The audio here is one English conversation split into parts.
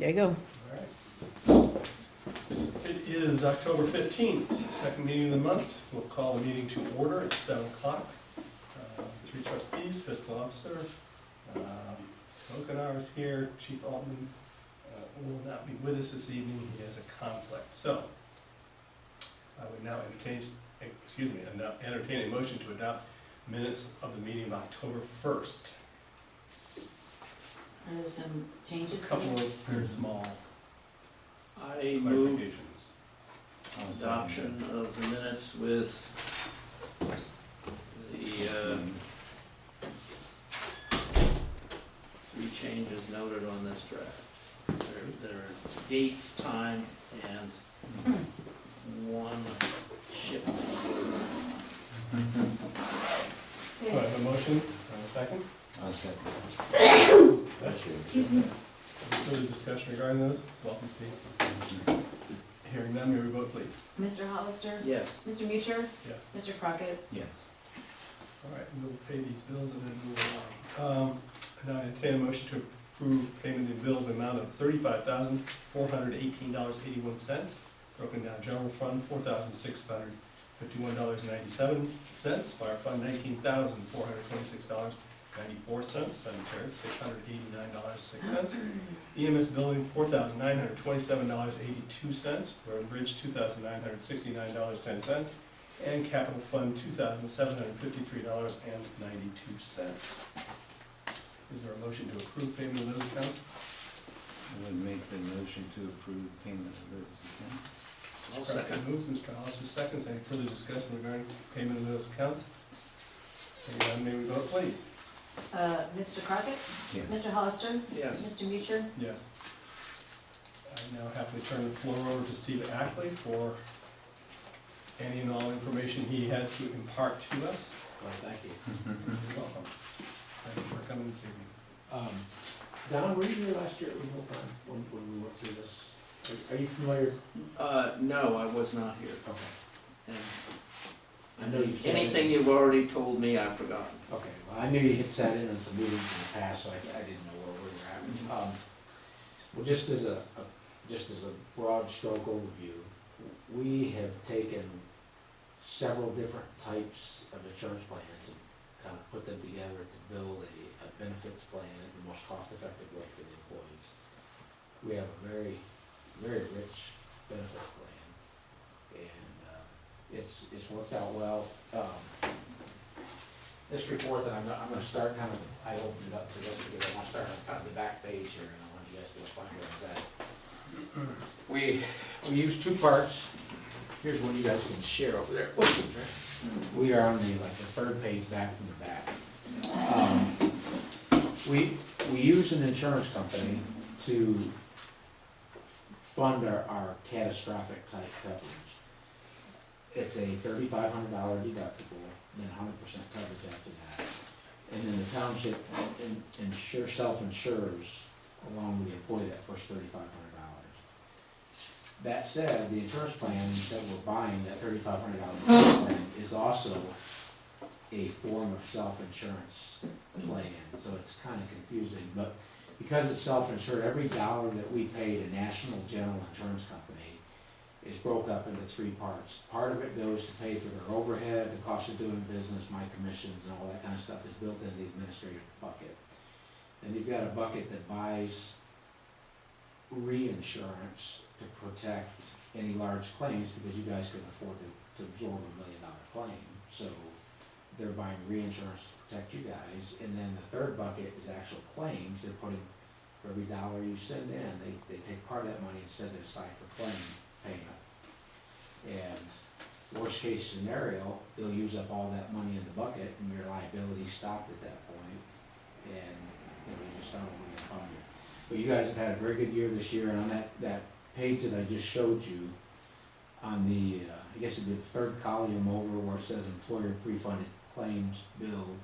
There you go. All right. It is October 15th, second meeting of the month. We'll call the meeting to order at 7 o'clock. Three trustees, fiscal officer, Tokenar is here, Chief Altman will not be with us this evening, he has a conflict. So, I would now entertain a motion to adopt minutes of the meeting of October 1st. There's some changes. A couple of very small I move clarifications. adoption of the minutes with the three changes noted on this draft. There are dates, time, and one shipment. Do I have a motion? Do I have a second? I'll second. Excuse me. Any further discussion regarding those? Welcome, Steve. Hearing none, may we vote please? Mr. Hollister? Yes. Mr. Mucher? Yes. Mr. Crockett? Yes. All right, we'll pay these bills and then move along. Now I entertain a motion to approve payment of bills in amount of $35,418.81, broken down general fund $4,651.97, fire fund $19,426.94, cemetery $689.06, EMS building $4,927.82, road and bridge $2,969.10, and capital fund $2,753.92. Is there a motion to approve payment of those accounts? I would make the motion to approve payment of those accounts. I'll Mr. Crockett second. moves, Mr. Hollister seconds. Any further discussion regarding payment of those accounts? Hearing none, may we vote please? Mr. Crockett? Yes. Mr. Hollister? Yes. Mr. Mucher? Yes. I now happily turn the floor over to Steve Ackley for any and all information he has to impart to us. Well, thank you. You're welcome. Thank you for coming this evening. Don, were you here last year at Remote Time when we went through this? Are you familiar? No, I was not here. Okay. And I know you said. anything you've already told me, I've forgotten. Okay, well, I knew you had sat in on some meetings in the past, so I didn't know where we were at. Well, just as a broad stroke overview, we have taken several different types of insurance plans and kind of put them together to build a benefits plan in the most cost-effective way for the employees. We have a very, very rich benefit plan, and it's worked out well. This report that I'm gonna start kind of, I opened it up to this because I want to start on kind of the back page here, and I want you guys to find where it's at. We use two parts. Here's one you guys can share over there. We are on the third page back from the back. We use an insurance company to fund our catastrophic type coverage. It's a $3,500 deductible, then 100% coverage after that. And then the township self-insures along with the employee that first $3,500. That said, the insurance plan that we're buying, that $3,500 plan, is also a form of self-insurance plan, so it's kind of confusing. But because it's self-insured, every dollar that we pay to National General Insurance Company is broke up into three parts. Part of it goes to pay for their overhead, the cost of doing business, my commissions, and all that kind of stuff is built into the administrative bucket. Then you've got a bucket that buys reinsurance to protect any large claims, because you guys couldn't afford to absorb $1 million claim. So they're buying reinsurance to protect you guys. And then the third bucket is actual claims. They're putting, for every dollar you send in, they take part of that money and set it aside for claim payment. And worst case scenario, they'll use up all that money in the bucket and your liability stopped at that point, and you just start over the fund. But you guys have had a very good year this year, and on that page that I just showed you, on the, I guess it'd be the third column over where it says employer pre-funded claims billed,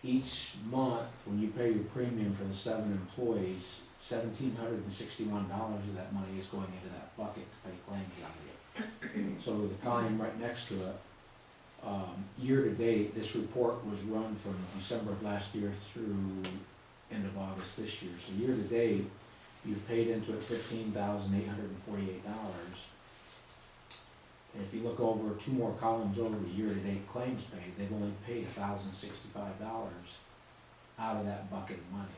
each month when you pay your premium for the 7 employees, $1,761 of that money is going into that bucket to pay claims out of it. So the column right next to it, year to date, this report was run from December of last year through end of August this year. So year to date, you've paid into it $15,848. And if you look over 2 more columns over the year-to-date claims paid, they've only paid $1,065 out of that bucket of money.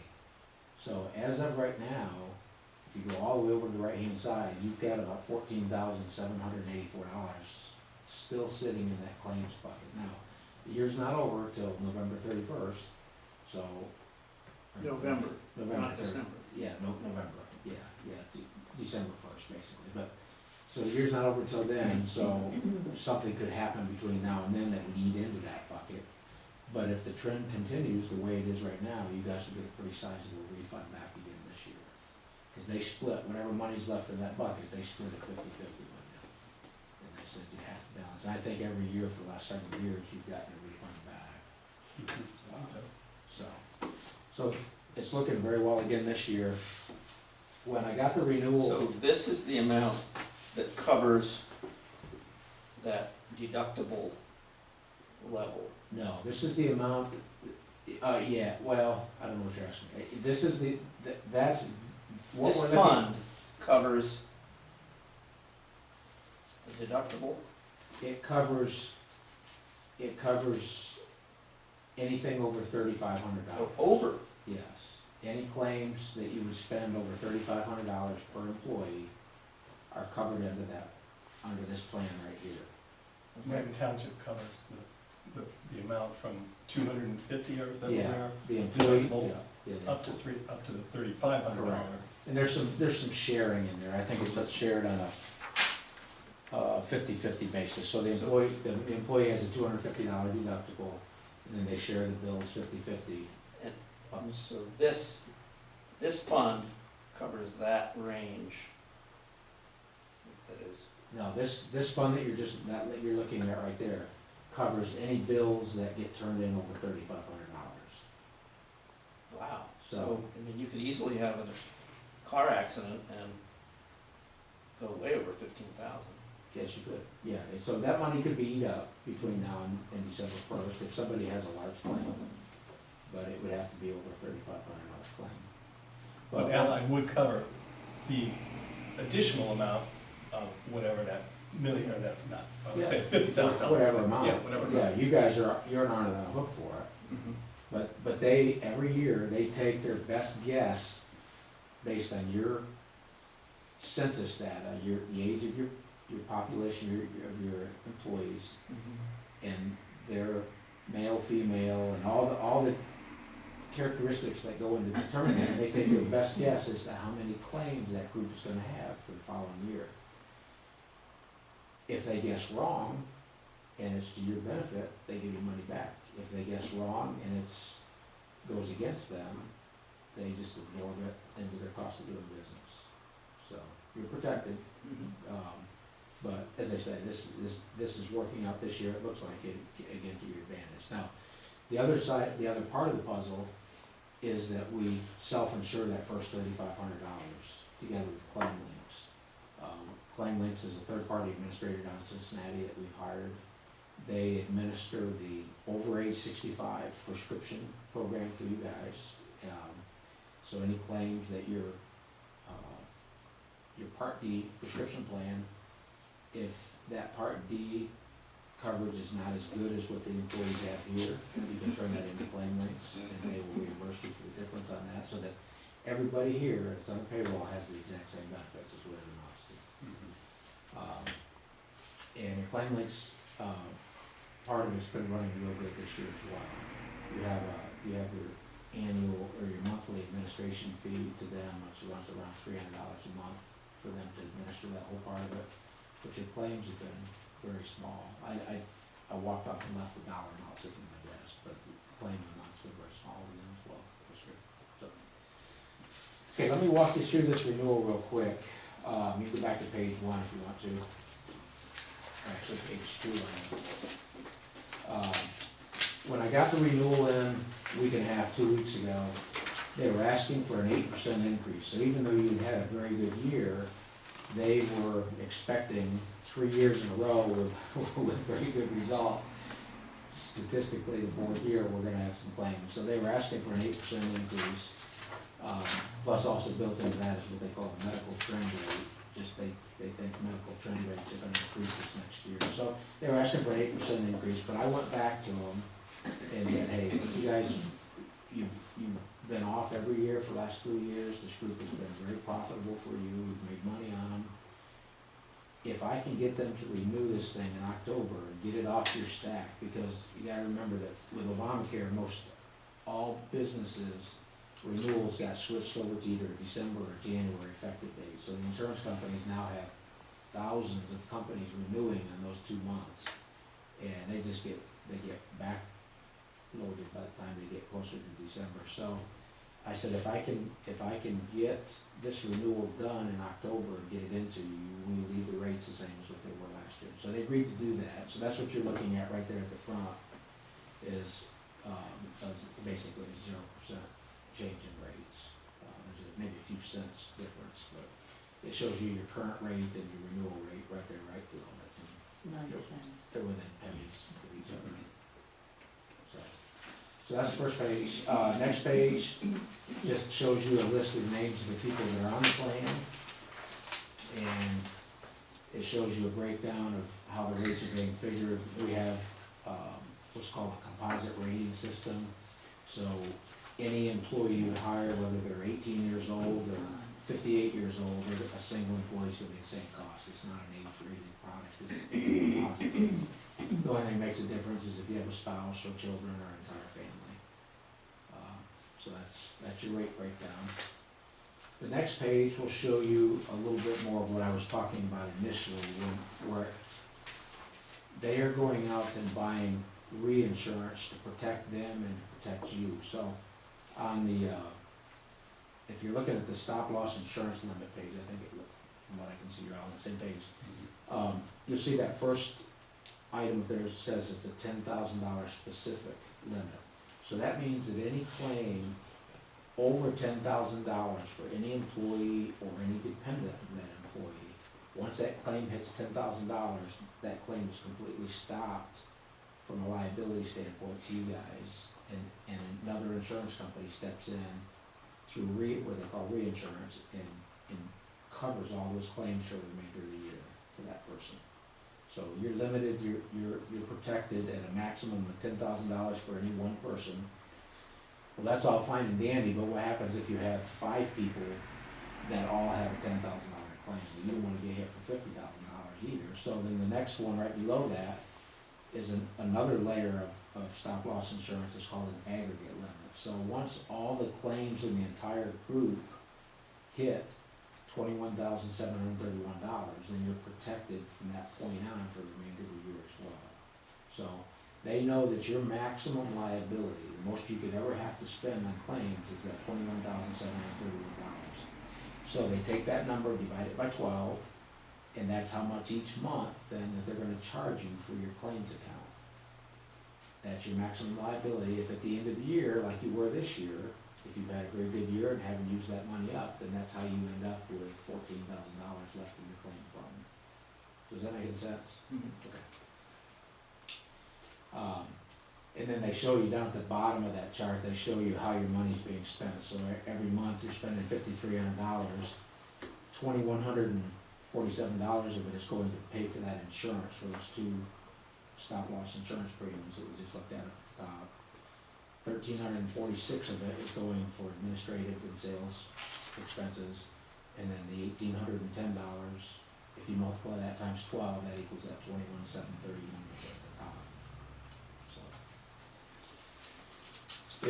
So as of right now, if you go all the way over to the right-hand side, you've got about $14,784 still sitting in that claims bucket. Now, the year's not over till November 31st, so. November, November not 30th. December. Yeah, November, December 1st, basically, but, so the year's not over till then, so something could happen between now and then that would eat into that bucket. But if the trend continues the way it is right now, you guys will get a pretty sizable refund back again this year. Cause they split, whatever money's left in that bucket, they split it 50/50 with you. And they said you have to balance, and I think every year for the last several years, you've gotten a refund back. So it's looking very well again this year. When I got the renewal. So this is the amount that covers that deductible level. No, this is the amount, yeah, well, I don't know what you're asking. This is that's, what This we're looking. fund covers the deductible. It covers anything over $3,500. Over. Yes, any claims that you would spend over $3,500 per employee are covered under this plan right here. American Township covers the amount from 250, or is that what we Yeah, are? the employee, Deductible. yeah. Up to the $3,500. Correct. And there's some sharing in there, I think it's shared on a 50/50 basis, so the employee has a $250 deductible, and then they share the bills 50/50. So this fund covers that range. That is, Now, this fund that you're looking at right there covers any bills that get turned in over $3,500. wow. So- So, I mean, you could easily have a car accident and go way over 15,000. Yes, you could, yeah, and so that money could be eat up between now and December 1st if somebody has a large claim, but it would have to be over a $3,500 claim. But Allied would cover the additional amount of whatever that million, or that, not, I would say $50,000. Whatever amount. Yeah, whatever amount. Yeah, you guys you're not on the hook for it. But they, every year, they take their best guess based on your census data, the age of your population, of your employees, and their male, female, and all the characteristics that go into determining that. They take their best guess as to how many claims that group is gonna have for the following year. If they guess wrong, and it's to your benefit, they give you money back. If they guess wrong and goes against them, they just absorb it into their cost of doing business. So, you're protected, but as I say, this is working out this year, it looks like it, again, to your advantage. Now, the other part of the puzzle is that we self-insure that first $3,500 together with Claim Links. Claim Links is a third-party administrator down in Cincinnati that we've hired. They administer the over age 65 prescription program for you guys. So any claims that your Part D prescription plan, if that Part D coverage is not as good as what the employees have here, you can turn that into Claim Links, and they will reimburse you for the difference on that, so that everybody here that's on the payroll has the exact same benefits as what it amounts to. And your Claim Links, part of it's been running real good this year as well. You have your annual or your monthly administration fee to them, which runs around $300 a month for them to administer that whole part of it. But your claims have been very small. I walked off and left $1 now sitting at my desk, but the claim amount's been very small with them as well this year. So, okay, let me walk you through this renewal real quick. You can go back to page 1 if you want to. Actually, page 2. When I got the renewal in a week and a half, 2 weeks ago, they were asking for an 8% increase. So even though you had a very good year, they were expecting 3 years in a row with very good results. Statistically, the 4th year, we're gonna have some claims. So they were asking for an 8% increase. Plus also built into that is what they call a medical trend rate, just they think medical trend rates are gonna increase this next year. So they were asking for an 8% increase, but I went back to them and said, hey, you guys, you've been off every year for the last 3 years, this group has been very profitable for you, we've made money on them. If I can get them to renew this thing in October and get it off your stack, because you gotta remember that with Obamacare, most all businesses, renewals got switched over to either December or January effective date. So the insurance companies now have thousands of companies renewing in those 2 months. And they get backloaded by the time they get closer to December. So I said, if I can get this renewal done in October and get it into you, we leave the rates the same as what they were last year. So they agreed to do that. So that's what you're looking at right there at the front is basically a 0% change in rates. There's maybe a few cents difference, but it shows you your current rate and your renewal rate right there, right below it. And 90 cents. they're within pennies of each other. So that's the first page. Next page just shows you a list of names of the people that are on the plan. And it shows you a breakdown of how the rates are being figured. We have what's called a composite rating system. So any employee you hire, whether they're 18 years old or 58 years old, they're a single employee, is gonna be the same cost. It's not an age-rated product. It's a composite rating. The only thing that makes a difference is if you have a spouse or children or an entire family. So that's your rate breakdown. The next page will show you a little bit more of what I was talking about initially, where they are going out and buying reinsurance to protect them and protect you. So on the, if you're looking at the stop loss insurance limit page, I think from what I can see, you're all on the same page. You'll see that first item there says it's a $10,000 specific limit. So that means that any claim over $10,000 for any employee or any dependent of that employee, once that claim hits $10,000, that claim is completely stopped from a liability standpoint to you guys, and another insurance company steps in through what they call reinsurance and covers all those claims for the remainder of the year for that person. So you're limited, you're protected at a maximum of $10,000 for any one person. Well, that's all fine and dandy, but what happens if you have 5 people that all have a $10,000 claim? You don't wanna get hit for $50,000 either. So then the next one right below that is another layer of stop loss insurance. It's called an aggregate limit. So once all the claims in the entire group hit $21,731, then you're protected from that point on for the remainder of the year as well. So they know that your maximum liability, the most you could ever have to spend on claims, is that $21,731. So they take that number, divide it by 12, and that's how much each month then that they're gonna charge you for your claims account. That's your maximum liability. If at the end of the year, like you were this year, if you've had a very good year and haven't used that money up, then that's how you end up with $14,000 left in your claim fund. Does that make any sense? Okay. And then they show you down at the bottom of that chart, they show you how your money's being spent. So every month you're spending $5,300, $2,147 of it is going to pay for that insurance for those 2 stop loss insurance premiums that we just looked at the top. $1,346 of it is going for administrative and sales expenses, and then the $1,810, if you multiply that times 12, that equals that $21,730 at the top. So,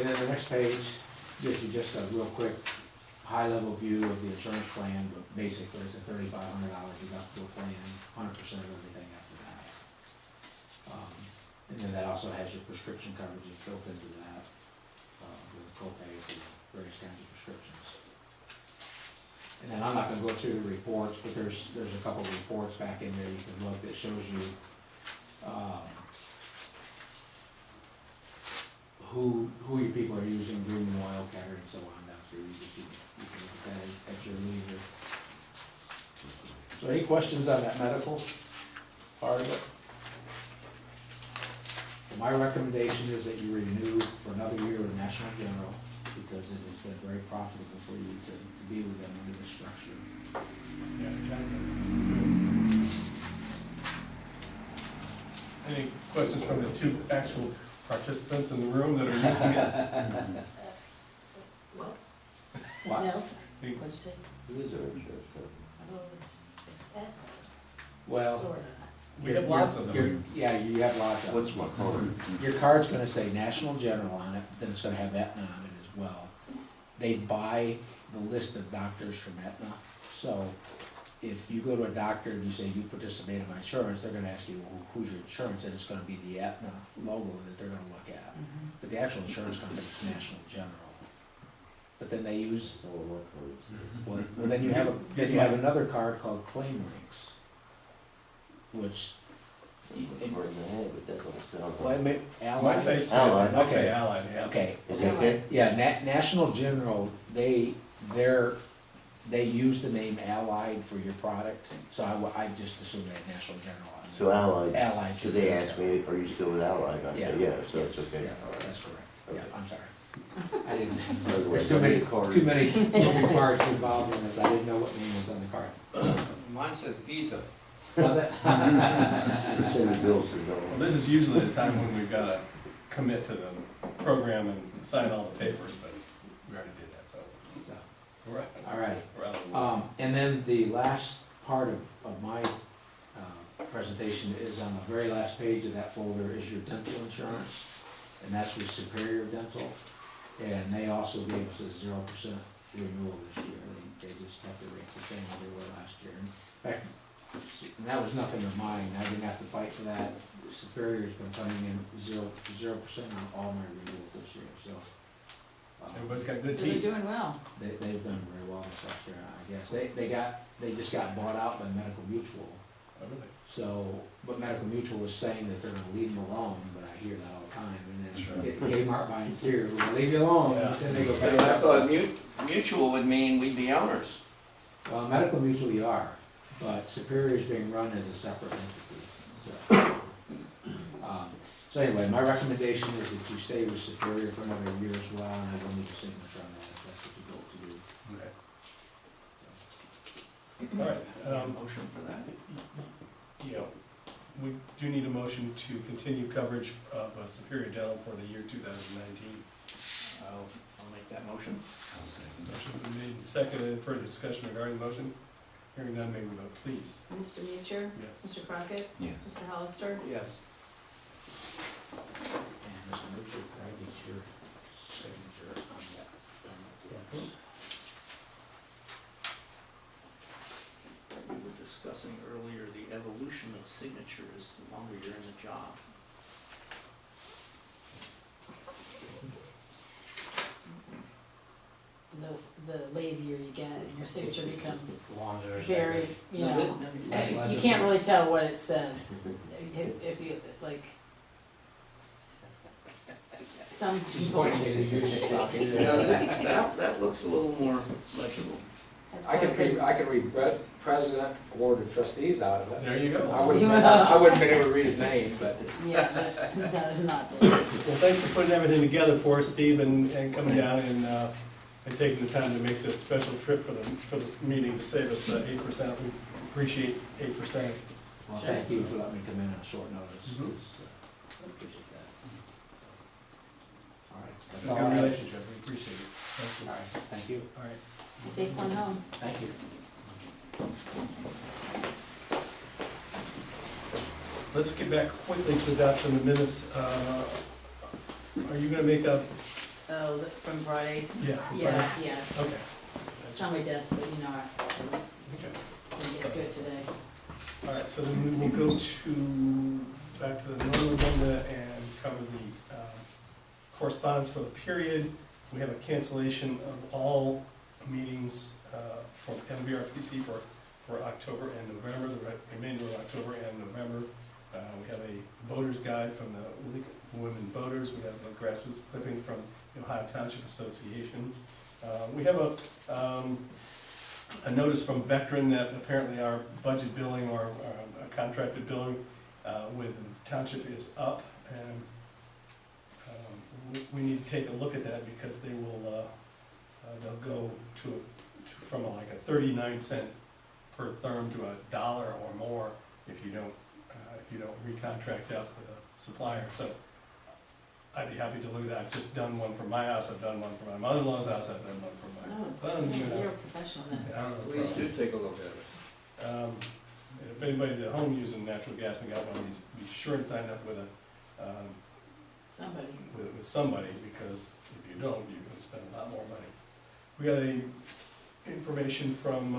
and then the next page gives you just a real quick high-level view of the insurance plan, but basically it's a $3,500 deductible plan, 100% of everything after that. And then that also has your prescription coverages built into that, with a copay for various kinds of prescriptions. And then I'm not gonna go through the reports, but there's a couple of reports back in there you can look that shows you, who your people are using, Green Oil, Carrier, and so on down through. You can look at that at your leisure. So any questions on that medical part of it? My recommendation is that you renew for another year with National General. because it has been very profitable for you to be with them under this structure. Yeah, it has been. Any questions from the two actual participants in the room that are using it? What? What? No, Any- what'd you say? Who is our insurance company? Oh, it's Aetna, Well, sorta. We have lots of them. Yeah, you have lots of them. What's my card? Your card's gonna say National General on it, then it's gonna have Aetna on it as well. They buy the list of doctors from Aetna, so if you go to a doctor and you say you participate in my insurance, they're gonna ask you, well, who's your insurance, and it's gonna be the Aetna logo that they're gonna look at. Mhm. But the actual insurance company is National General. But then they use, Oh, my card. well, then you have another card called Claim Links, which, It's hard in the head, but that don't sound well, it right. may, Might say, Allied. Allied. might say Okay. Allied, yeah. Okay, Is that okay? yeah, National General, they use the name Allied for your product, so I just assumed they had National General on it. So Allied, Allied. so should they be asked General. me, are you still with Allied? I said, yeah, so it's okay. Yeah, All right. that's correct, yeah, Okay. I'm sorry. I didn't, Otherwise, there's too many, I need a card. too many cards involved in this, I didn't know what name was on the card. Mine says Visa. Was it? Send the bills to Well, them. this is usually the time when we've gotta commit to the program and sign all the papers, but we already did that, so we're, All right. we're out of the woods. And then the last part of my presentation is on the very last page of that folder is your dental insurance, and that's with Superior Dental. And they also gave us a 0% renewal this year, they just kept the rates the same as they were last year. In fact, and that was nothing of mine, I didn't have to fight for that. Superior's been coming in 0% on all my renewals this year, so. Everybody's got good So they're teeth. doing well. They've done very well this last year, I guess. They just got bought out by Medical Mutual. Oh, really? So, but Medical Mutual was saying that they're gonna leave them alone, but I hear that all the time, and Sure. then Kmart buying Sears, we'll leave you alone, Yeah. but then they go But back I up. thought mutual would mean we'd be owners. Well, Medical Mutual you are, but Superior's being run as a separate entity, so. So anyway, my recommendation is that you stay with Superior for another year as well, and I will need a signature on that, if that's what you go to do. Okay. All right, Motion for that? yeah, we do need a motion to continue coverage of Superior Dental for the year 2019. I'll make that motion. I'll second. Motion been made and seconded, further discussion regarding the motion? Hearing none, may we vote please? Mr. Mutcher, Yes. Mr. Crockett, Yes. Mr. Hollister, Yes. And Mr. Richard, I get your signature on that. We were discussing earlier the evolution of signatures the longer you're in the job. the lazier you get, and your signature becomes Longer. very, you know, That's you legible. can't really tell what it says. If you, like, some She's people. pointing at the user copy. You know, that looks a little more legible. That's I can probably read, I can read President, Board of Trustees out of it. There you go. I wouldn't been able to read his name, but Yeah, that is not. Well, thanks for putting everything together for us, Steve, and coming down and taking the time to make the special trip for this meeting to save us 8%. We appreciate 8%. Well, thank you for letting me come in on short notice. Mhm. I appreciate that. All right. It's That's been a all I good have. relationship, we appreciate it. Thank All you. right, thank you. All right. Safe one home. Thank you. Let's get back quickly to adoption of the minutes. Are you gonna make a, Oh, from Friday? yeah? Yeah, yes. Okay. It's on my desk, but you know, I was Okay. gonna get to it today. All right, so then we will go back to the normal agenda and cover the correspondence for the period. We have a cancellation of all meetings from MVRPC for October and November, the remainder of October and November. We have a voter's guide from the League of Women Voters. We have a grassroots clipping from the Ohio Township Association. We have a notice from Vectren that apparently our budget billing or contracted billing with the township is up, and we need to take a look at that because they will, they'll go from like a 39 cent per therm to $1 or more if you don't recontract out the supplier. So I'd be happy to look at that. I've just done one for my house, I've done one for my mother-in-law's house, I've done one for my son, you know. You're a professional then. I don't know the Please problem. do take a look at it. If anybody's at home using natural gas and got one of these, be sure and sign up with Somebody. with somebody, because if you don't, you're gonna spend a lot more money. We got information from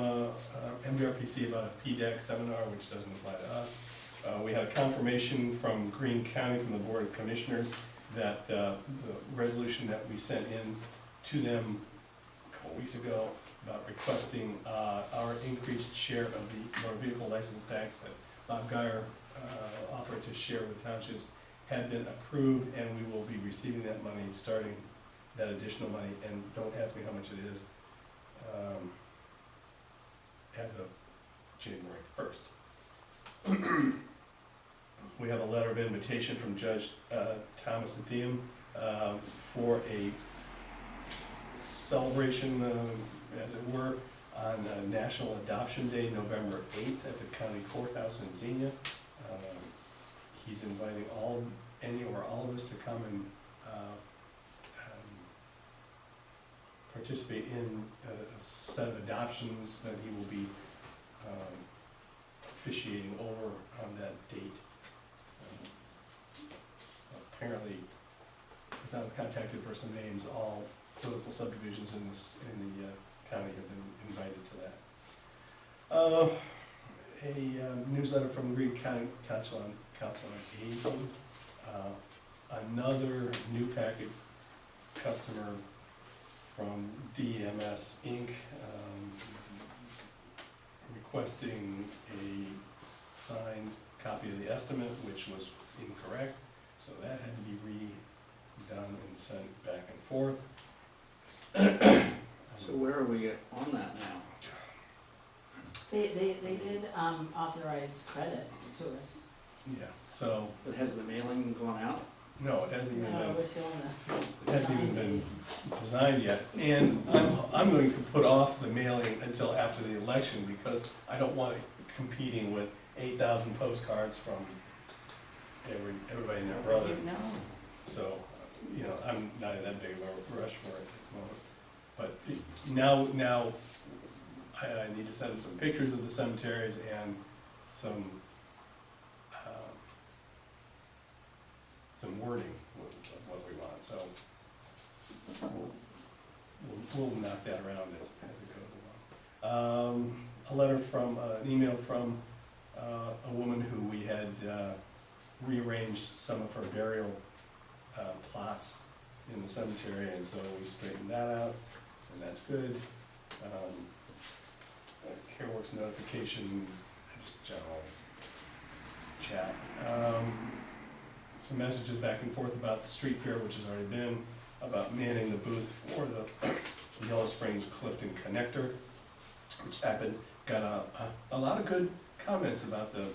MVRPC about a PDAC seminar, which doesn't apply to us. We had a confirmation from Greene County, from the Board of Commissioners, that the resolution that we sent in to them a couple weeks ago about requesting our increased share of the motor vehicle license tax that Bob Guyer offered to share with townships had been approved, and we will be receiving that money, starting that additional money, and don't ask me how much it is, as of January 1st. We have a letter of invitation from Judge Thomas Athiam for a celebration, as it were, on National Adoption Day, November 8th, at the county courthouse in Xenia. He's inviting any or all of us to come and participate in a set of adoptions that he will be officiating over on that date. Apparently, because I was contacted for some names, all political subdivisions in the county have been invited to that. A newsletter from the Greene County Council on Aging. Another new packet customer from DMS Inc. Requesting a signed copy of the estimate, which was incorrect. So that had to be redone and sent back and forth. So where are we on that now? They did authorize credit to us. Yeah, so, But has the mailing gone out? no, it hasn't even No, been, we're still in the. it hasn't even been phase. designed yet. And I'm going to put off the mailing until after the election, because I don't want it competing with 8,000 postcards from everybody and their brother. No. So, you know, I'm not in that big of a rush for it at the moment. But now I need to send them some pictures of the cemeteries and some wording of what we want, so we'll knock that around as it goes along. A letter from, an email from a woman who we had rearranged some of her burial plots in the cemetery, and so we straightened that out, and that's good. CareWorks notification, just general chat. Some messages back and forth about the street fair, which has already been, about manning the booth for the Yellow Springs Clifton Connector, which happened. Got a lot of good comments about the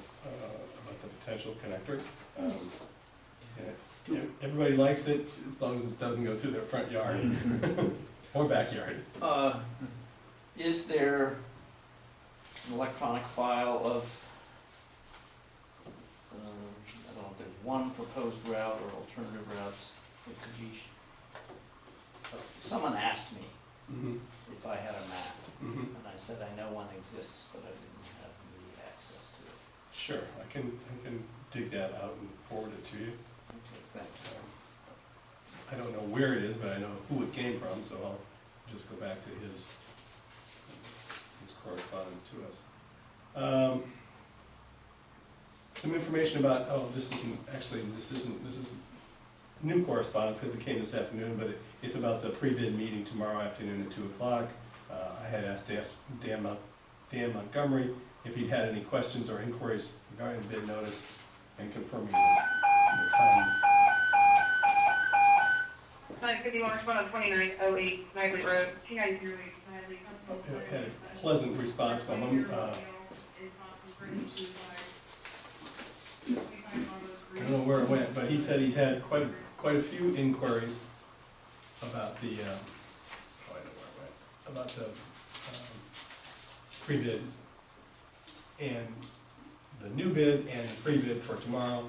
potential connector. Yeah, everybody likes it as long as it doesn't go through their front yard or backyard. Is there an electronic file of, I don't know if there's one proposed route or alternative routes that could be, someone asked me Mm-hmm. if I had a map, Mm-hmm. and I said I know one exists, but I didn't have the access to it. Sure, I can dig that out and forward it to you. Okay, thanks. I don't know where it is, but I know who it came from, so I'll just go back to his correspondence to us. Some information about, this isn't new correspondence because it came this afternoon, but it's about the pre-bid meeting tomorrow afternoon at 2 o'clock. I had asked Dan Montgomery if he'd had any questions or inquiries regarding the bid notice and confirming the time. Hi, 51 on 2908 Knightley Road, 2908 Knightley. Had a pleasant response from him. I don't know where it went, but he said he had quite quite a few inquiries about the, oh, I know where I went, about the pre-bid and the new bid and the pre-bid for tomorrow.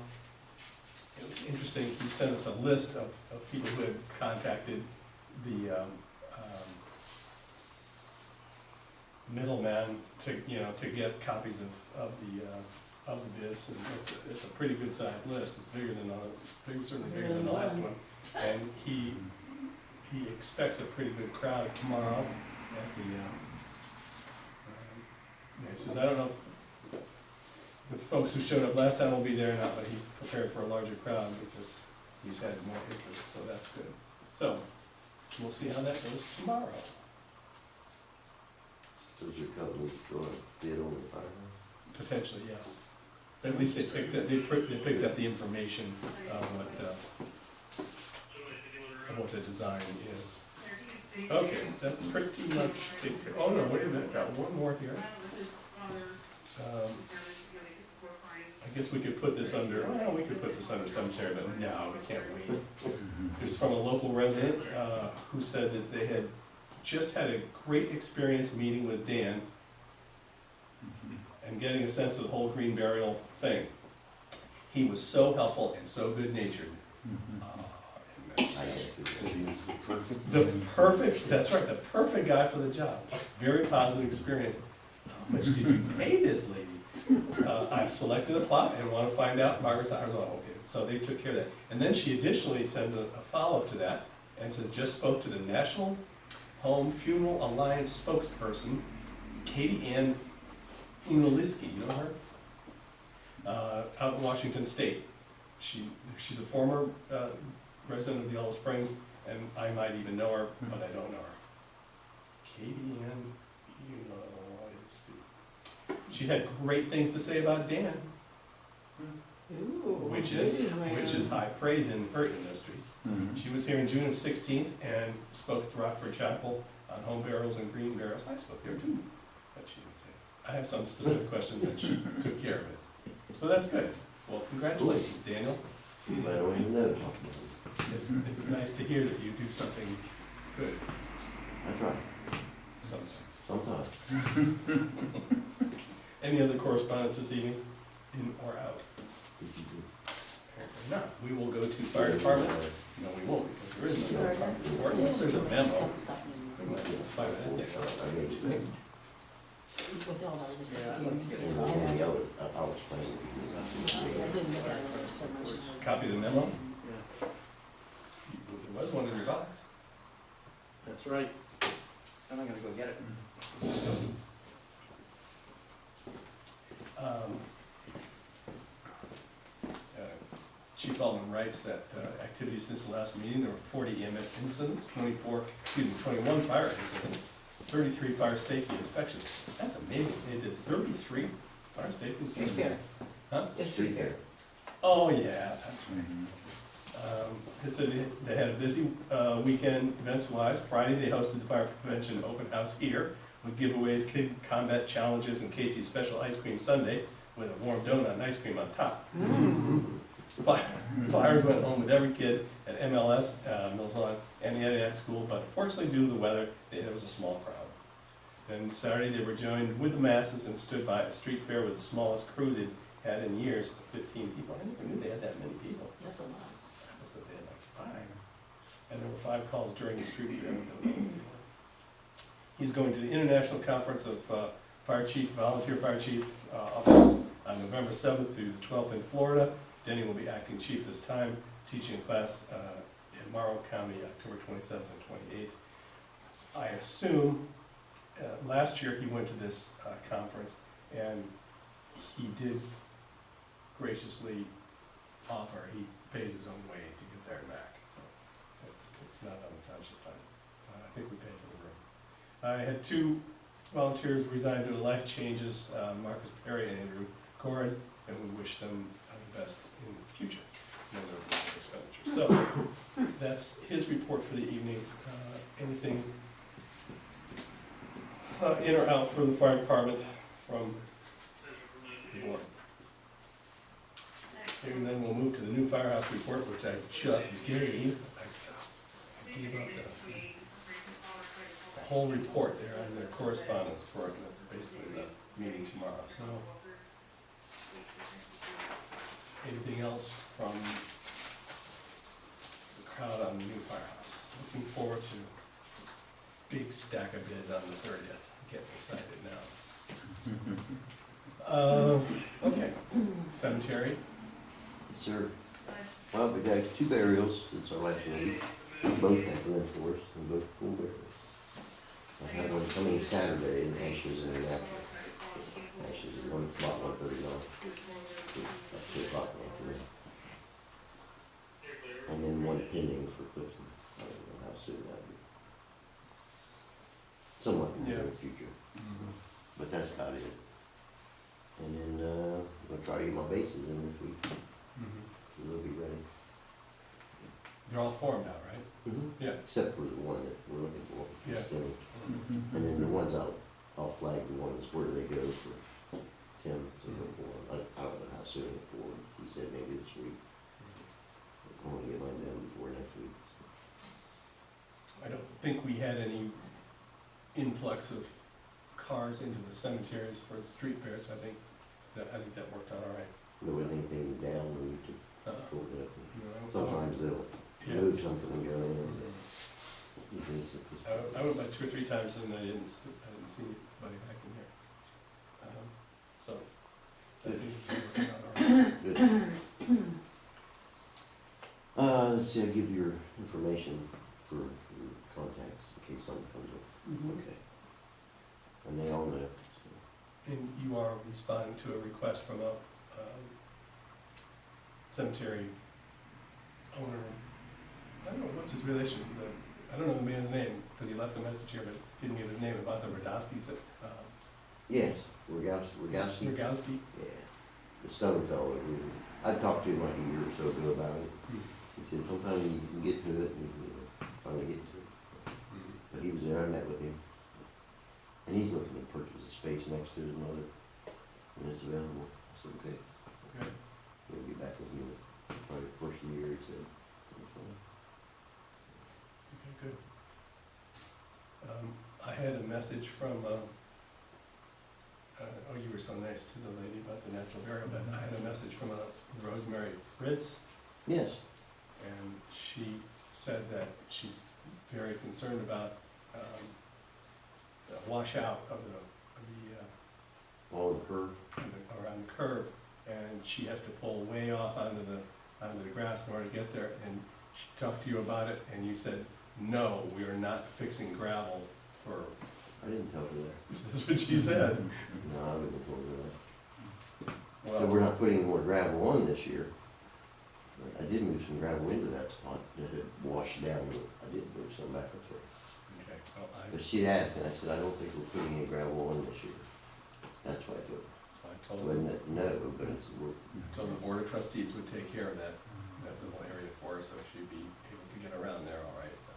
It was interesting, he sent us a list of people who had contacted the middleman to, you know, to get copies of the bids, and it's a pretty good sized list. It's bigger than certainly bigger than the last one. And he expects a pretty good crowd tomorrow at the, he says, I don't know if the folks who showed up last time will be there or not, but he's prepared for a larger crowd because he's had more interest, so that's good. So, we'll see how that goes tomorrow. So is your company going to bid on the firehouse? Potentially, yeah. At least they picked up the information of what the design is. Okay, that pretty much takes it. Oh no, wait a minute, got one more here. I guess we could put this under, well, we could put this under cemetery, but no, we can't wait. It's from a local resident who said that they had just had a great experience meeting with Dan and getting a sense of the whole green burial thing. He was so helpful and so good-natured. The perfect, that's right, the perfect guy for the job. Very positive experience. How much did you pay this lady? I've selected a plot and want to find out. Margaret's like, oh, okay. So they took care of that. And then she additionally sends a follow-up to that and says, just spoke to the National Home Funeral Alliance spokesperson, Katie Ann Unaliski, you know her? Out in Washington State. She's a former resident of Yellow Springs, and I might even know her, but I don't know her. Katie Ann Unaliski. She had great things to say about Dan, Ooh, which is high praise in her industry. She was here in June of '16 and spoke at Rockford Chapel on home burials and green burials. I spoke there too, but she didn't say it. I have some specific questions and she took care of it. So that's good. Well, congratulations, Daniel. You might not even know. It's nice to hear that you do something good. I try. Sometimes. Sometimes. Any other correspondence this evening, in or out? Apparently not. We will go to fire department. No, we won't, because there is no fire department report. Well, there's a memo. We might be able to find that thing. With all those, Yeah, I I'd like to get it. I'll explain it. didn't look at it so much. Copy the memo? Yeah, There was one in your box. that's right. And I'm gonna go get it. Chief Altman writes that activities since the last meeting, there were 40 EMS incidents, 21 fire incidents, 33 fire safety inspections. That's amazing. They did 33 fire safety inspections. Huh? Street fair. Oh, yeah, that's right. They said they had a busy weekend events-wise. Friday, they hosted the fire prevention open house here with giveaways, kid combat challenges, and Casey's special ice cream sundae with a warm donut and ice cream on top. Flyers went home with every kid at MLS, Mills Lawn, and the Antioch School, but unfortunately due to the weather, there was a small crowd. Then Saturday, they were joined with the masses and stood by a street fair with the smallest crew they've had in years, 15 people. I never knew they had that many people. That's a lot. I was that they had like 5. And there were 5 calls during the street fair. He's going to the International Conference of Volunteer Fire Chief officers on November 7th through the 12th in Florida. Denny will be acting chief this time, teaching a class in Morrow County, October 27th and 28th. I assume, last year he went to this conference and he did graciously offer, he pays his own way to get there and back, so it's not on the township fund. I think we pay for the room. I had 2 volunteers resign due to life changes, Marcus Perry and Andrew Corrin, and we wish them the best in the future. No expenditure. So that's his report for the evening. Anything in or out for the fire department from the board? And then we'll move to the new firehouse report, which I just gave. I gave up the whole report there on their correspondence for basically the meeting tomorrow, so. Anything else from the crowd on the new firehouse? Looking forward to big stack of bids on the 30th. Getting excited now. Okay, cemetery. Sir, well, we got 2 burials, it's our last meeting. We both have them for us, and both full burials. I have one coming Saturday in Ashes International. Ashes is about 1:30 on. About 2 o'clock in the afternoon. And then one pending for Clifton. I don't know how soon that'll be. Somewhat in the near future, but that's about it. And then, I'm gonna try to get my bases in this week, so they'll be ready. They're all formed out, right? Yeah. Except for the one that we're looking for. Yeah. Skinny. And then the ones I'll flag the ones where they go for Tim to look for. I don't know how soon it for, he said maybe this week. I wanna get mine done before next week. I don't think we had any influx of cars into the cemeteries for the street fairs. I think that worked out all right. There wasn't anything down when you took, pulled it up. No, Sometimes they'll yeah. move something and go in. Usually it's at this- I went by 2 or 3 times and I didn't see anybody back in here. So, that's it. Working out all right. Good. Let's see, I'll give your information for your contacts in case something comes up. Okay. And they all know. So. And you are responding to a request from a cemetery owner. I don't know, what's his relation? I don't know the man's name, because he left the message here, but didn't give his name, about the Radowskis at, Yes, Rogowski. Rogowski. Yeah, the stone fellow. I talked to him like a year or so ago about it. He said sometimes you can get to it and you finally get to it. But he was there, I met with him. And he's looking to purchase a space next to his mother when it's available. I said, okay. Okay. He'll be back with me probably the first of the year, he said. Okay, good. I had a message from, oh, you were so nice to the lady about the natural burial, but I had a message from Rosemary Fritz, Yes, and she said that she's very concerned about the washout of the on the curve. around the curb, and she has to pull way off onto the grass in order to get there, and she talked to you about it, and you said, no, we are not fixing gravel for, I didn't tell her that. that's what she said. No, I wouldn't have told her that. Well, So we're not putting more gravel on this year. I did move some gravel into that spot that had washed down, but I did move some back up there. okay, well, But she asked, and I said, I don't think we're putting any gravel on this year. That's why I told her. I told Wasn't it? No, but it's, we're, the board of trustees would take care of that little area for her, so she'd be able to get around there all right, so.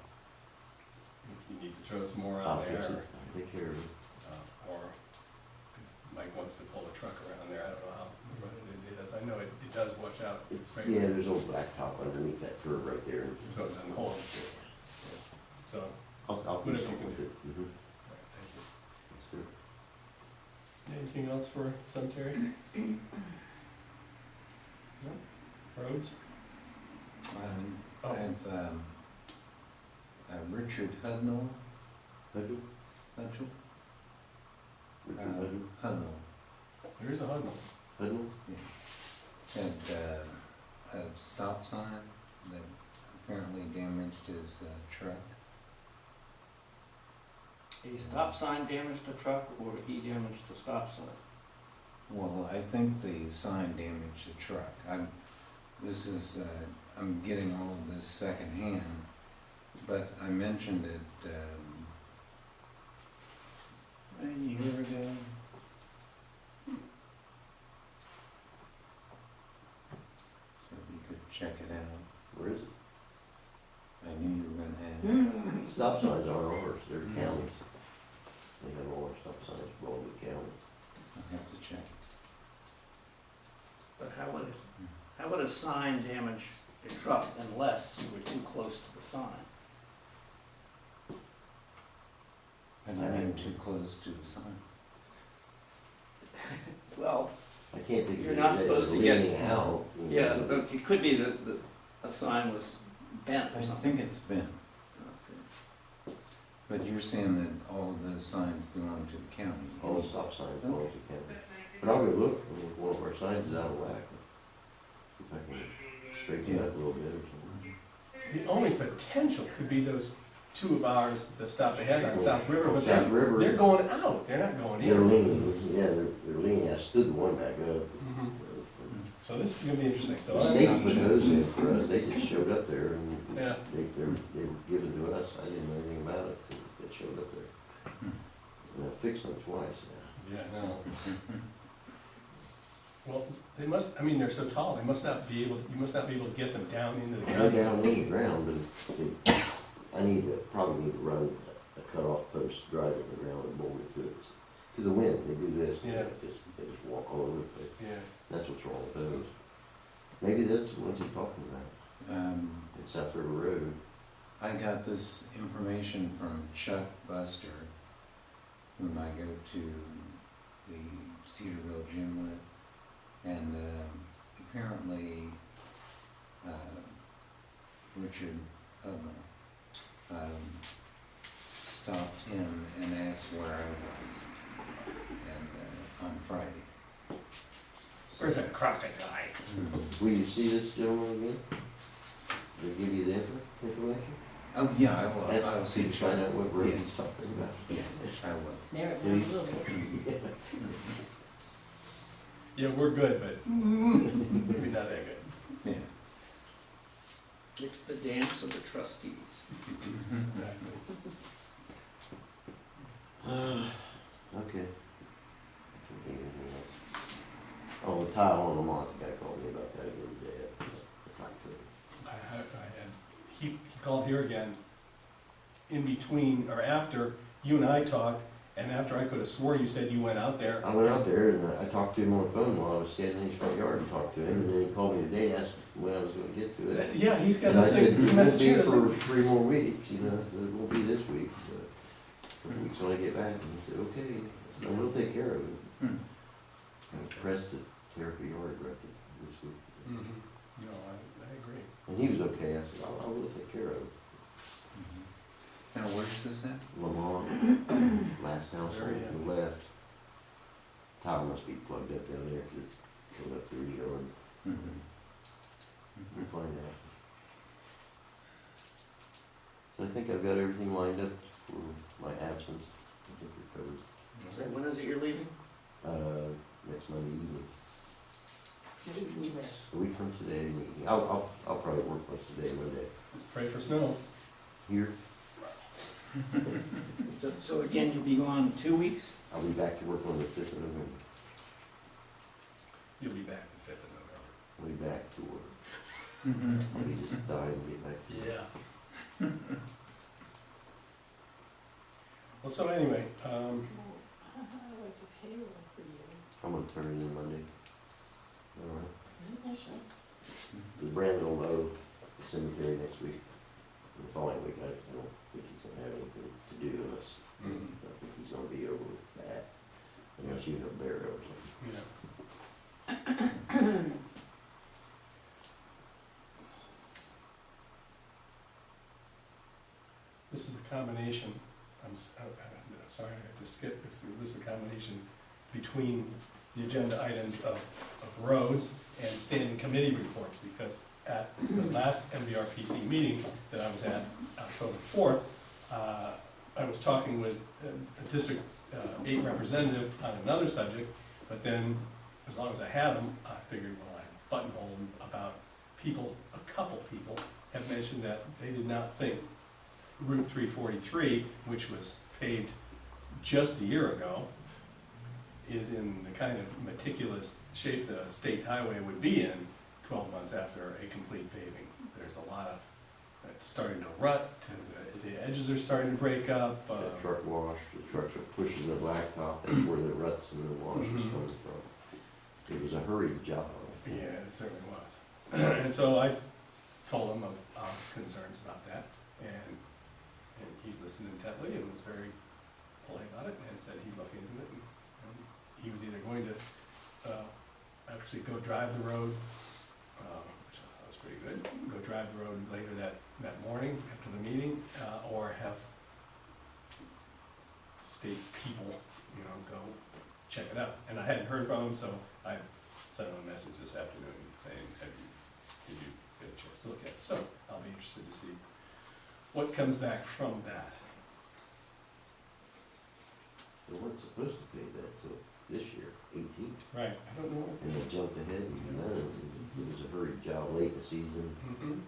If you need to throw some more I'll on fix there, it, I'll take care of it. or if Mike wants to pull a truck around there, I don't know how running it is. I know it does wash out. It's, right? yeah, there's old blacktop underneath that curve right there. So it's in the hole. So, all I'll do Whatever you something with it. right, thank you. That's good. Anything else for cemetery? No? Roads? I have, Richard Hudnall, Hudson? Hudson, Richard Hudson? Hudnall, There is a Hudnall. Hudson? had, a stop sign that apparently damaged his, truck. A stop sign damaged the truck, or he damaged the stop sign? Well, I think the sign damaged the truck. I'm getting all of this secondhand, but I mentioned it, a year ago. So you could check it out. Where is it? I knew you were gonna ask. Stop signs aren't ours, they're counties. They have all our stop signs, Baldwin County. I'll have to check. But how how would a sign damage a truck unless you were too close to the sign? I don't mean too close to the sign. Well, I can't think of You're it. not supposed to get- Leaning out. you know, yeah, but it could be that a sign was bent I or something. think it's been, but you're saying that all of those signs belong to the county. All the stop signs belong to the county. But I'll go look, I mean, if one of our signs is out of whack. If I can straighten it up a little bit or something. The only potential could be those two of ours that stopped ahead on South River, but South River. they're going out, they're not going They're in. leaning, yeah, they're leaning, I stood the one back up. Mhm. So this is gonna be interesting, so. The state put those in for us, they just showed up there and Yeah. they were given to us, I didn't know anything about it, they showed up there. And I fixed them twice now. Yeah, no. Well, they must, I mean, they're so tall, they must not be able, you must not be able to get them down into the They're ground. down in the ground, but probably need to run a cutoff post, drive it in the ground and bolt it to it. To the wind, they do this, Yeah. they just walk all over the place. Yeah. That's what's wrong with those. Maybe that's the ones he's talking about, in South River Road. I got this information from Chuck Buster, whom I go to the Cedarville gym with, and apparently Richard Hubner stopped him and asked where I was, and on Friday. So- Where's that crocodile? Will you see this gentleman again? Did he give you the information? Oh, yeah, I will see to Chuck. find out what road Yeah. he's talking about. Yeah, I will. Narrow it down a little bit. Yeah, we're good, but maybe not that good. Yeah. It's the dance of the trustees. Exactly. Okay. Can't think of anything else. Oh, the tile on Lamont, the guy called me about that the other day. I talked to him. I had, he called here again in between, or after you and I talked, and after I could have swore you said you went out there. I went out there and I talked to him on the phone while I was standing in his front yard and talked to him, and then he called me today, asked when I was gonna get to it. Yeah, he's got And I said, nothing, it won't be Massachusetts. for 3 more weeks, you know, so it won't be this week, but a couple weeks when I get back, and he said, okay, so we'll take care of it. Hmm. I'm pressed to tear up the yard right this week. Mhm. No, I agree. And he was okay, I said, I will take care of it. Now, where's this at? Lamont, last house There, yeah. on the left. Tile must be plugged up down there, cause it's coming up through the yard, we'll find out. So I think I've got everything lined up for my absence, I think we're covered. So when is it you're leaving? Next Monday evening, Maybe we a week from today in the evening, I'll probably work most of the day Monday. Let's pray for snow. Here, So again, you'll be gone 2 weeks? I'll be back to work on the 5th of November, You'll be back the 5th of November. I'll be back to work. I'll be just dying to get back to work. Yeah. Well, so anyway, How do I do payroll for you? I'm gonna turn it in Monday. All right. Yeah, sure. The Brandon will mow the cemetery next week. The following week, I don't think he's gonna have anything to do unless, I think he's gonna be over that. Unless you have burial or something. yeah. This is a combination, I'm sorry, I had to skip this, this is a combination between the agenda items of roads and standing committee reports, because at the last MVRPC meeting that I was at, October 4th, I was talking with a District 8 representative on another subject, but then, as long as I had them, I figured, well, I buttonholed them about people, a couple people have mentioned that they did not think Route 343, which was paved just a year ago, is in the kind of meticulous shape that a state highway would be in 12 months after a complete paving. There's a lot of, it's starting to rut, the edges are starting to break up. That truck wash, the trucks are pushing the blacktop, that's where the ruts and the wash is coming from. It was a hurried job. Yeah, it certainly was. And so I told him of our concerns about that, and he listened intently and was very polite about it, and said he'd look into it, and he was either going to, actually go drive the road, which I thought was pretty good, go drive the road later that morning after the meeting, or have state people, go check it out. And I hadn't heard from him, so I sent him a message this afternoon saying, did you get a chance to look at it? So I'll be interested to see what comes back from that. They weren't supposed to pay that till this year, 18. Right, I don't know. And they jumped ahead and done it. It was a hurried job late in the season. Mhm.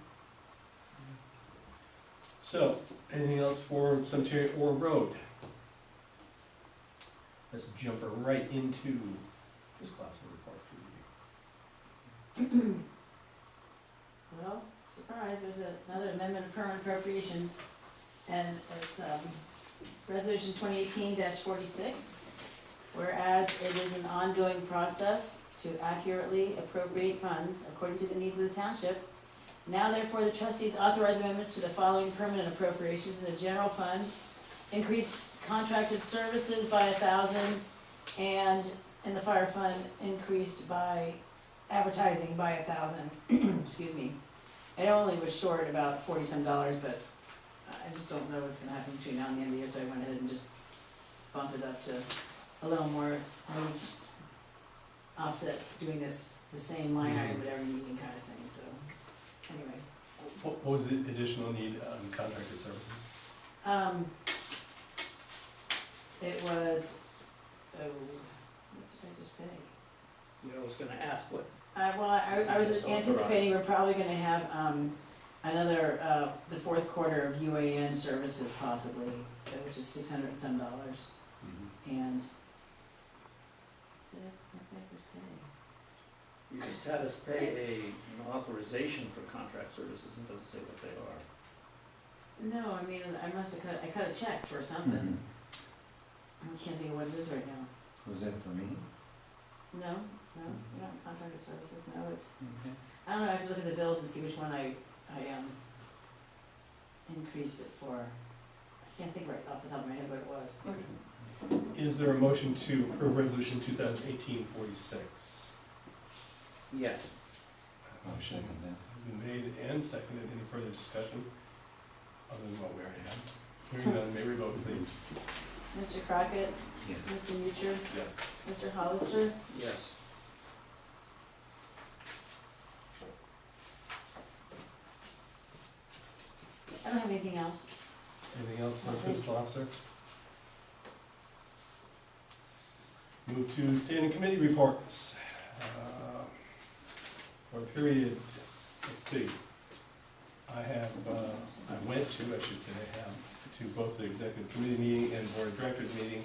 So, anything else for cemetery or road? Let's jump right into this class of report for you. Well, surprise, there's another amendment of permanent appropriations, and it's, resolution 2018-46. Whereas it is an ongoing process to accurately appropriate funds according to the needs of the township. Now therefore, the trustees authorize amendments to the following permanent appropriations in the general fund. Increase contracted services by 1,000, and in the fire fund, increased by advertising by 1,000. Excuse me. It only was short about $40-some, but I just don't know what's gonna happen between now and the end of the year, so I went ahead and just bumped it up to a little more needs offset doing this, the same line item, whatever meeting kind of thing, so, anyway. What was the additional need on contracted services? It was, what did I just pay? I was gonna ask what, Well, I was Just anticipating we're probably gonna have, another, the fourth quarter of UAN services possibly, which is $600 and some, and, what did I just pay? you just had us pay an authorization for contract services, and doesn't say what they are. No, I mean, I cut a check for something. I can't think of what it is right now. Was that for me? No, we don't contracted services, no, it's, Okay. I don't know, I have to look at the bills and see which one I increased it for. I can't think right off the top of my head what it was. Okay. Is there a motion to approve resolution 2018-46? Yes. I'll second that. Has been made and seconded. Any further discussion other than what we already had? Hearing none, may we vote please? Mr. Crockett, Yes. Mr. Mutcher, Yes. Mr. Hollister, Yes. I don't have anything else. Anything else for fiscal officer? Move to standing committee reports. For the period, let's see, I went to both the executive committee meeting and board of directors meeting,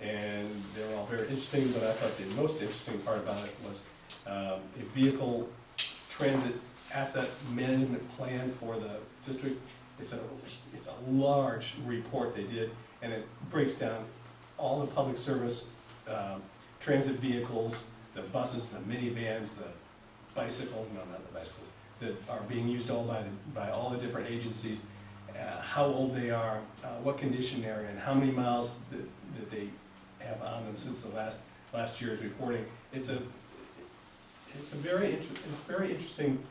and they were all very interesting, but I thought the most interesting part about it was a vehicle transit asset management plan for the district. It's a large report they did, and it breaks down all the public service transit vehicles, the buses, the minivans, the bicycles, no, not the bicycles, that are being used all by all the different agencies, how old they are, what condition they're in, how many miles that they have on them since the last year's reporting. It's a very interesting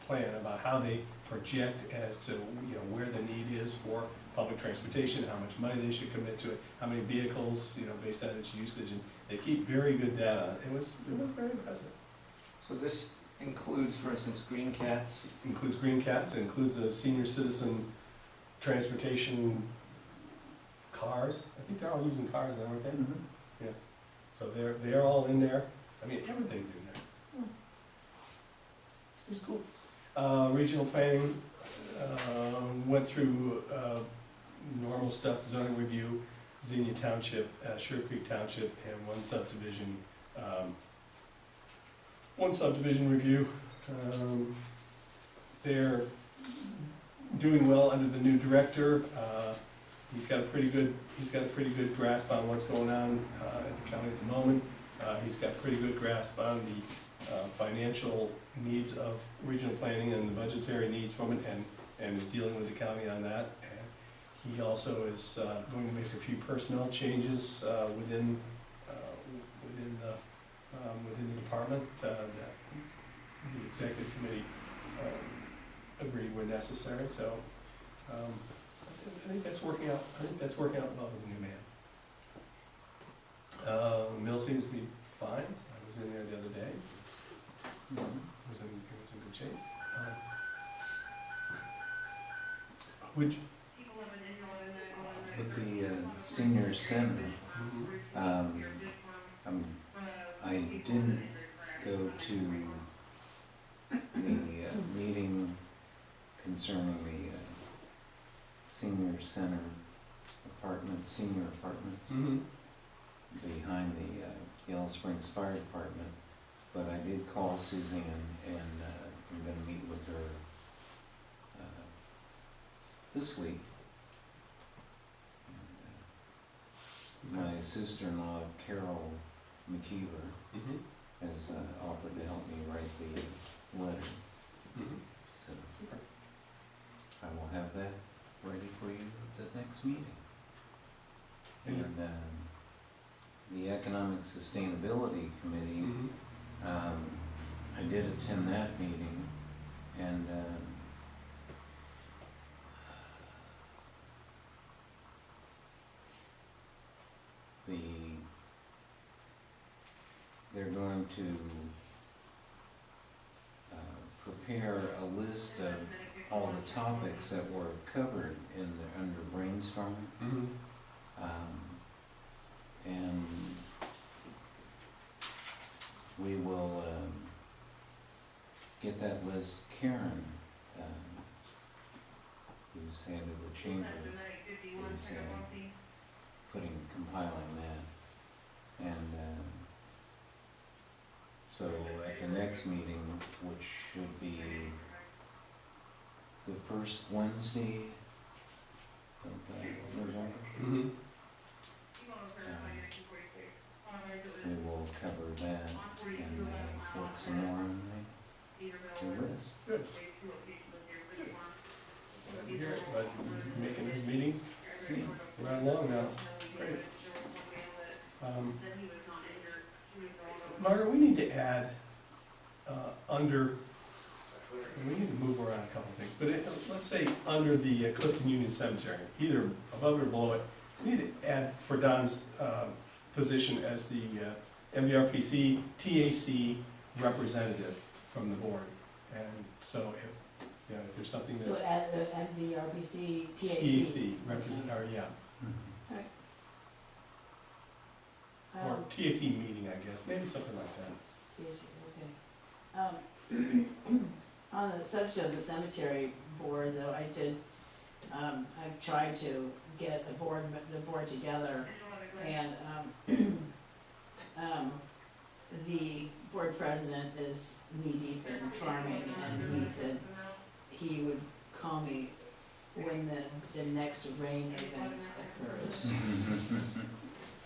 plan about how they project as to where the need is for public transportation, how much money they should commit to it, how many vehicles, based on its usage, and they keep very good data. It was very impressive. So this includes, for instance, green cats? Includes green cats, it includes the senior citizen transportation cars. I think they're all using cars now, aren't they? Mm-hmm. Yeah. So they're all in there. I mean, everything's in there. It's cool. Regional planning, went through normal stuff, zoning review, Xenia Township, Sugar Creek Township, and one subdivision review. They're doing well under the new director. He's got a pretty good grasp on what's going on at the county at the moment. He's got pretty good grasp on the financial needs of regional planning and the budgetary needs from it, and is dealing with the county on that. And he also is going to make a few personnel changes within the department that the executive committee agreed were necessary. So I think that's working out. I think that's working out well with the new man. Mill seems to be fine. I was in there the other day. It was in good shape. Would you? With the senior center, I didn't go to the meeting concerning the senior center apartments, senior apartments behind the Yellow Springs Fire Department, but I did call Suzanne, and I'm gonna meet with her this week. My sister-in-law, Carol McKeever, has offered to help me write the letter. So I will have that ready for you at the next meeting. And the Economic Sustainability Committee, I did attend that meeting, and they're going to prepare a list of all the topics that were covered under brainstorming. And we will get that list. Karen, who's head of the chamber, is compiling that. And so at the next meeting, which should be the first Wednesday of November, we will cover that and work some more on the list. Good. Glad to hear it. Glad you're making these meetings. We're right along now. Great. Margaret, we need to add we need to move around a couple things, but let's say under the Clifton Union Cemetery, either above or below it, we need to add for Don's position as the MVRPC TAC representative from the board. And so if there's something that's So at the MVRPC TAC. TAC representative, yeah. Or TAC meeting, I guess, maybe something like that. Okay. On the subject of the cemetery board, though, I've tried to get the board together, and the board president is knee-deep in farming, and he said he would call me when the next rain event occurs.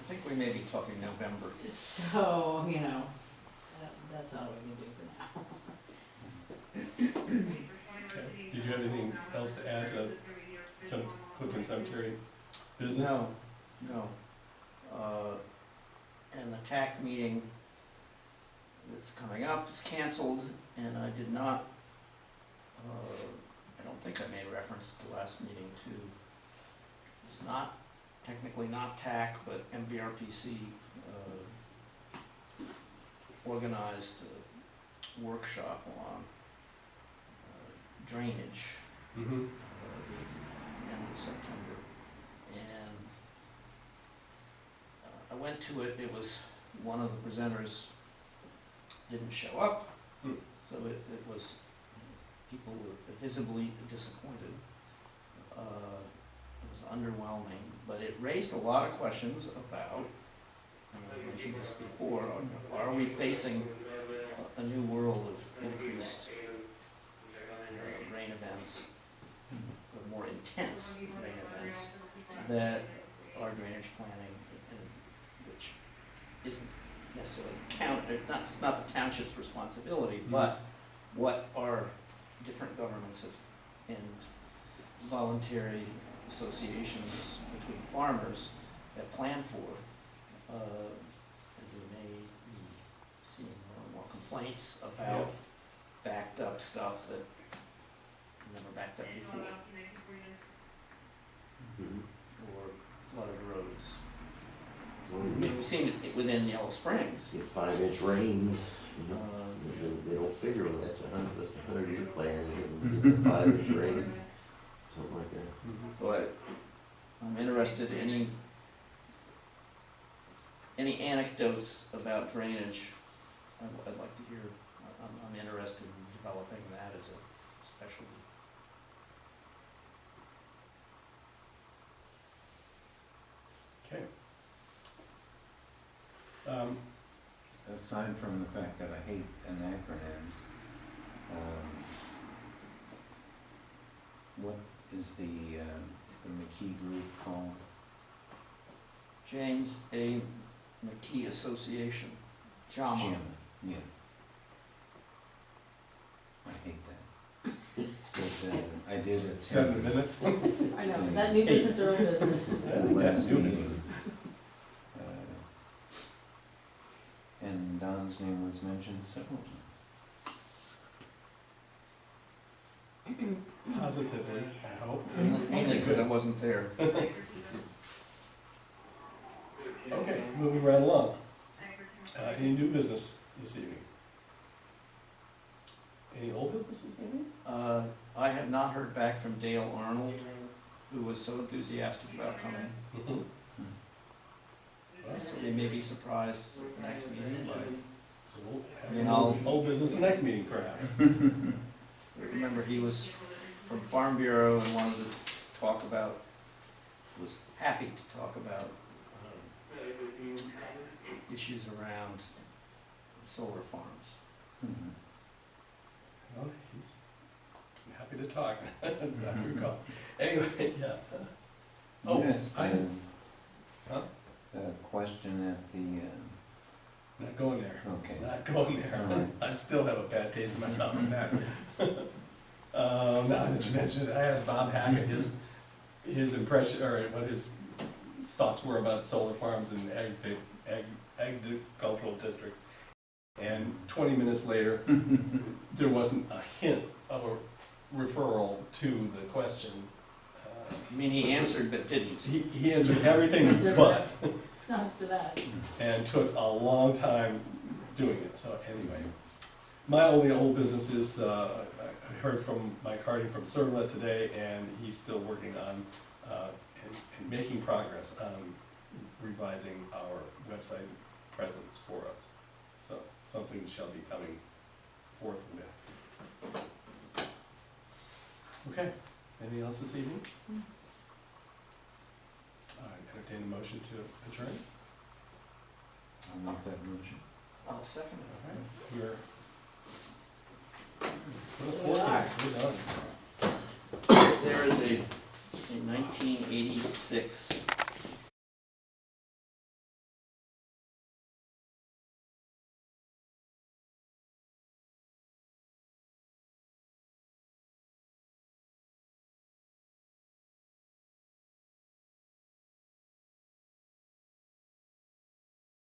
I think we may be talking November. So, that's all we can do for now. Okay. Did you have anything else to add to some Clifton Cemetery business? No. And the TAC meeting that's coming up is canceled, and I did not, I don't think I made reference at the last meeting to, it's not, technically not TAC, but MVRPC organized a workshop on drainage the end of September. And I went to it. It was one of the presenters didn't show up, so it was, people were visibly disappointed. It was underwhelming, but it raised a lot of questions about, and I mentioned this before, are we facing a new world of increased rain events, or more intense rain events, that our drainage planning, which isn't necessarily it's not the township's responsibility, but what our different governments have, and voluntary associations between farmers have planned for, and we may be seeing more and more complaints about backed up stuff that never backed up before, Mhm. or flooded roads. I Well, mean, we've seen it within Yellow Springs. Get 5-inch rain, you know, Uh, they don't figure, well, that's a 100-year plan, and get the 5-inch rain, something like that. So I'm interested in any anecdotes about drainage. I'd like to hear. I'm interested in developing that as a specialty. Okay. Aside from the fact that I hate acronyms, what is the McKee group called? James A. McKee Association, JAMA. JAMA, yeah. I hate that. But I did 7 attend minutes. I know, is that new business or old business? the last meeting. And Don's name was mentioned several times. Positively, I hope. Mainly because I wasn't there. Okay, moving right along. Any new business this evening? Any old businesses maybe? I have not heard back from Dale Arnold, who was so enthusiastic about coming. Mm-hmm. So they may be surprised at the next meeting, but So we'll have I mean, some old business next meeting perhaps. remember he was from Farm Bureau and wanted to talk about, was happy to talk about issues around solar farms. Mhm. Well, he's happy to talk, as I recall. Anyway, yeah. Oh, Yes, Huh? question at the, Not going there. okay. Not going there. All right. I still have a bad taste in my mouth with that. Now that you mentioned it, I asked Bob Hackett his impression, or what his thoughts were about solar farms in agricultural districts. And 20 minutes later, there wasn't a hint of a referral to the question. I mean, he answered but didn't. He answered everything but, Not after that. and took a long time doing it, so anyway. My only old business is, I heard from Mike Harding from Servlet today, and he's still working on, and making progress on revising our website presence for us. So, something shall be coming forth with. Okay, anything else this evening? I entertain a motion to adjourn. I'll make that motion. I'll second it. All right, we're. So we are. We're done.